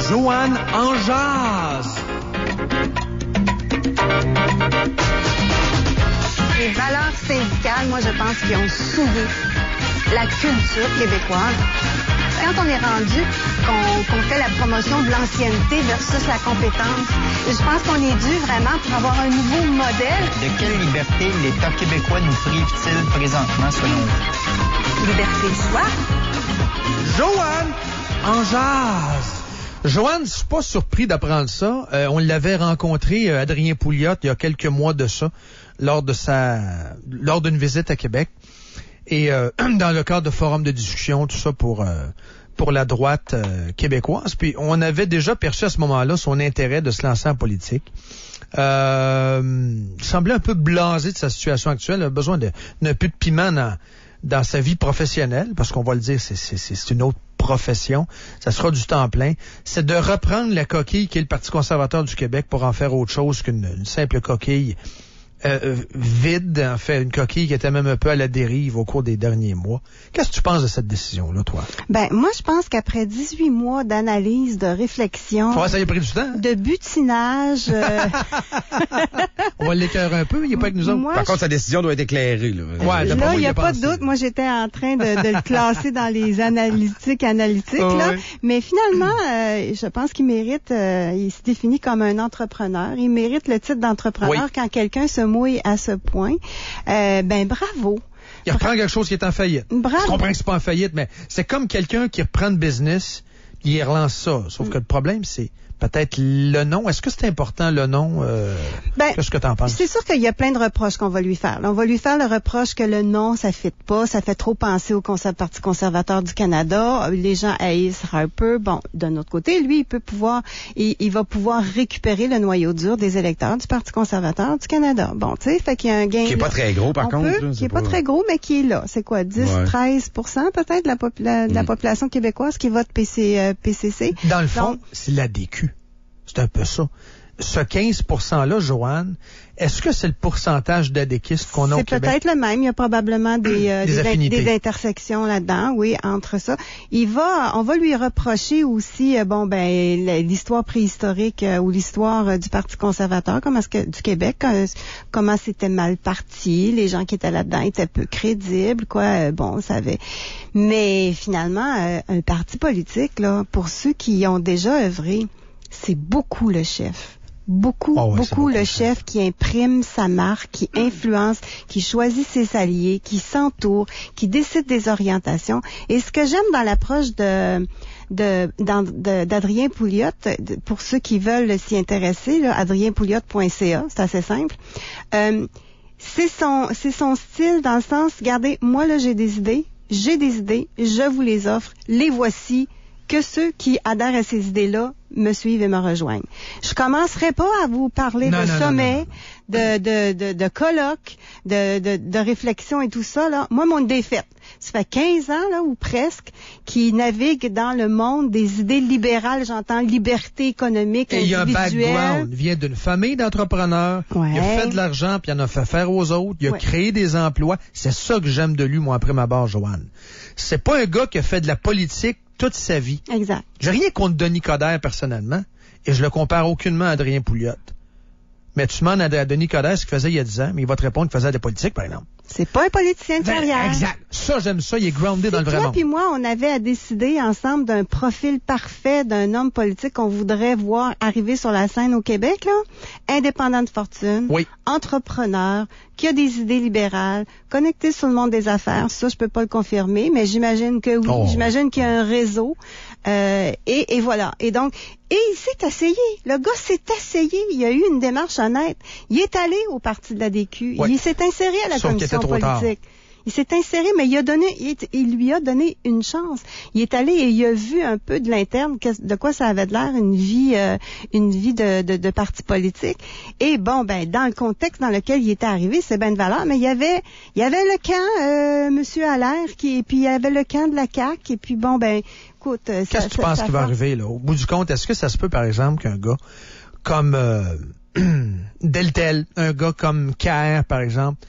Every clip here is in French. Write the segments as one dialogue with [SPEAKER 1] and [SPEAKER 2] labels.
[SPEAKER 1] Joanne en jase.
[SPEAKER 2] Les valeurs syndicales, moi, je pense qu'ils ont sauvé la culture québécoise. Quand on est rendu qu'on fait la promotion de l'ancienneté versus la compétence, je pense qu'on est dû vraiment pour avoir un nouveau modèle.
[SPEAKER 3] De quelle liberté l'État québécois nous prive-t-il présentement, selon vous?
[SPEAKER 2] Liberté de choix.
[SPEAKER 1] Joanne en jase. Joanne, je suis pas surpris d'apprendre ça. On l'avait rencontré, Adrien Pouliot, il y a quelques mois de ça, lors d'une visite à Québec. Et dans le cadre de forums de discussion, tout ça pour la droite québécoise. Puis on avait déjà perçu à ce moment-là son intérêt de se lancer en politique. Il semblait un peu blasé de sa situation actuelle. Il a besoin d'un peu de piment dans sa vie professionnelle, parce qu'on va le dire, c'est une autre profession. Ça sera du temps plein. C'est de reprendre la coquille qui est le Parti conservateur du Québec pour en faire autre chose qu'une simple coquille vide, en fait, une coquille qui était même un peu à la dérive au cours des derniers mois. Qu'est-ce que tu penses de cette décision-là, toi?
[SPEAKER 2] Ben, moi, je pense qu'après 18 mois d'analyse, de réflexion...
[SPEAKER 1] Ça y a pris du temps.
[SPEAKER 2] De butinage...
[SPEAKER 1] On va l'éclairer un peu, il n'est pas avec nous autres.
[SPEAKER 4] Par contre, sa décision doit être éclairée. Là,
[SPEAKER 2] il n'y a pas de doute. Moi, j'étais en train de le classer dans les analytiques, là.
[SPEAKER 1] Ouais.
[SPEAKER 2] Mais finalement, je pense qu'il mérite... il se définit comme un entrepreneur. Il mérite le titre d'entrepreneur quand quelqu'un se mouille à ce point. Bravo.
[SPEAKER 1] Il reprend quelque chose qui est en faillite.
[SPEAKER 2] Bravo.
[SPEAKER 1] Je comprends que c'est pas en faillite, mais c'est comme quelqu'un qui reprend le business, il relance ça. Sauf que le problème, c'est peut-être le nom. Est-ce que c'est important, le nom? Qu'est-ce que tu en penses?
[SPEAKER 2] C'est sûr qu'il y a plein de reproches qu'on va lui faire. Là, on va lui faire le reproche que le nom, ça fit pas, ça fait trop penser au Parti conservateur du Canada. Les gens haïssent Harper. Bon, d'un autre côté, lui, il va pouvoir récupérer le noyau dur des électeurs du Parti conservateur du Canada. Bon, tu sais, fait qu'il y a un gain.
[SPEAKER 4] Qui est pas très gros, par contre.
[SPEAKER 2] Qui est pas très gros, mais qui est là. C'est quoi, 10-13% peut-être de la population québécoise qui vote PCC?
[SPEAKER 1] Dans le fond, c'est la DQ. C'est un peu ça. Ce 15%-là, Joanne, est-ce que c'est le pourcentage d'adéquistes qu'on a au Québec?
[SPEAKER 2] C'est peut-être le même. Il y a probablement des intersections là-dedans, oui, entre ça. On va lui reprocher aussi, l'histoire préhistorique ou l'histoire du Parti conservateur, du Québec, comment c'était mal parti, les gens qui étaient là-dedans étaient peu crédibles, Mais finalement, un parti politique, là, pour ceux qui y ont déjà œuvré, c'est beaucoup le chef. Beaucoup le chef qui imprime sa marque, qui influence, qui choisit ses alliés, qui s'entoure, qui décide des orientations. Et ce que j'aime dans l'approche d'Adrien Pouliot, pour ceux qui veulent s'y intéresser, là, adrienpouliot.ca, c'est assez simple. C'est son style dans le sens, regardez, moi là j'ai des idées, je vous les offre, les voici. Que ceux qui adhèrent à ces idées-là me suivent et me rejoignent. Je commencerai pas à vous parler de sommets, de colloques, de réflexions et tout ça, là. Moi, mon idée est faite. Ça fait 15 ans, là, ou presque, qui navigue dans le monde des idées libérales. J'entends liberté économique,
[SPEAKER 1] individuelle. Et il y a un background. Il vient d'une famille d'entrepreneurs. Ouais. Il a fait de l'argent, puis il en a fait faire aux autres. Il a créé des emplois. C'est ça que j'aime de lui, moi, après ma barre, Joanne. C'est pas un gars qui a fait de la politique toute sa vie.
[SPEAKER 2] Exact.
[SPEAKER 1] J'ai rien contre Denis Coderre personnellement, et je le compare aucunement à Adrien Pouliot. Mais tu demandes à Denis Coderre ce qu'il faisait il y a 10 ans, mais il va te répondre qu'il faisait de la politique, par exemple.
[SPEAKER 2] C'est pas un politicien de carrière.
[SPEAKER 1] Exact. Ça, j'aime ça. Il est groundé dans le vrai monde.
[SPEAKER 2] Toi puis moi, on avait à décider ensemble d'un profil parfait d'un homme politique qu'on voudrait voir arriver sur la scène au Québec, là. Indépendant de fortune.
[SPEAKER 1] Oui.
[SPEAKER 2] Entrepreneur, qui a des idées libérales, connecté sur le monde des affaires. Ça, je peux pas le confirmer, mais j'imagine que oui. J'imagine qu'il y a un réseau. Et voilà. Et donc, il s'est essayé. Le gars s'est essayé. Il a eu une démarche honnête. Il est allé au parti de la DQ. Oui. Il s'est inséré à la commission politique. Il s'est inséré, mais il lui a donné une chance. Il est allé et il a vu un peu de l'interne, de quoi ça avait de l'air, une vie de parti politique. Et dans le contexte dans lequel il était arrivé, c'est bien de valeur, mais il y avait le camp, Monsieur Allaire, puis il y avait le camp de la CAQ, et puis écoute...
[SPEAKER 1] Qu'est-ce que tu penses qui va arriver, là? Au bout du compte, est-ce que ça se peut, par exemple, qu'un gars comme Deltel, un gars comme Kerr, par exemple,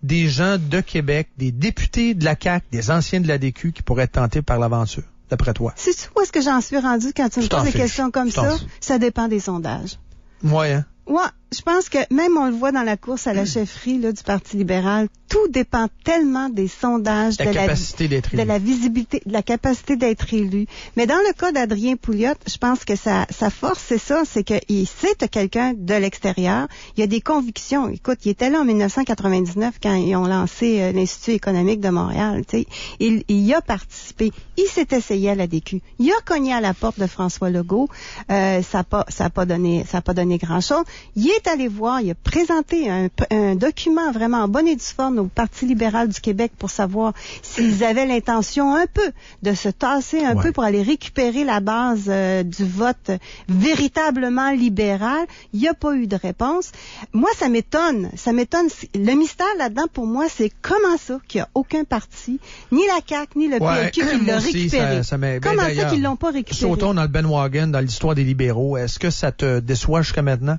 [SPEAKER 1] des gens de Québec, des députés de la CAQ, des anciens de la DQ qui pourraient être tentés par l'aventure? d'après toi?
[SPEAKER 2] Sais-tu où est-ce que j'en suis rendu quand tu me poses des questions comme ça? Ça dépend des sondages.
[SPEAKER 1] Ouais, hein?
[SPEAKER 2] Ouais, je pense que même on le voit dans la course à la chefferie là, du Parti libéral, tout dépend tellement des sondages,
[SPEAKER 1] de la
[SPEAKER 2] visibilité, de la capacité d'être élu. Mais dans le cas d'Adrien Pouliot, je pense que sa force, c'est ça, c'est qu'il sait quelqu'un de l'extérieur. Il a des convictions. Écoute, il était là en 1999 quand ils ont lancé l'Institut économique de Montréal. Tu sais, il y a participé. Il s'est essayé à la DQ. Il a cogné à la porte de François Legault. Ça a pas donné grand-chose. Il est allé voir, il a présenté un document vraiment en bonne et due forme au Parti libéral du Québec pour savoir s'ils avaient l'intention un peu de se tasser un peu pour aller récupérer la base du vote véritablement libéral. Il n'y a pas eu de réponse. Moi, ça m'étonne. Le mystère là-dedans, pour moi, c'est comment ça qu'il n'y a aucun parti, ni la CAQ, ni le PLQ qui l'a récupéré. Comment ça qu'ils l'ont pas récupéré?
[SPEAKER 1] Sautons dans le bandwagon, dans l'histoire des libéraux. Est-ce que ça te déçoit jusqu'à maintenant?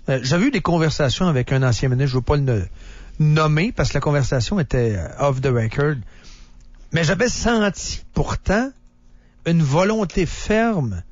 [SPEAKER 1] J'avais eu des conversations avec un ancien ministre, je ne veux pas le nommer parce que la conversation était off the record, mais j'avais senti pourtant une volonté ferme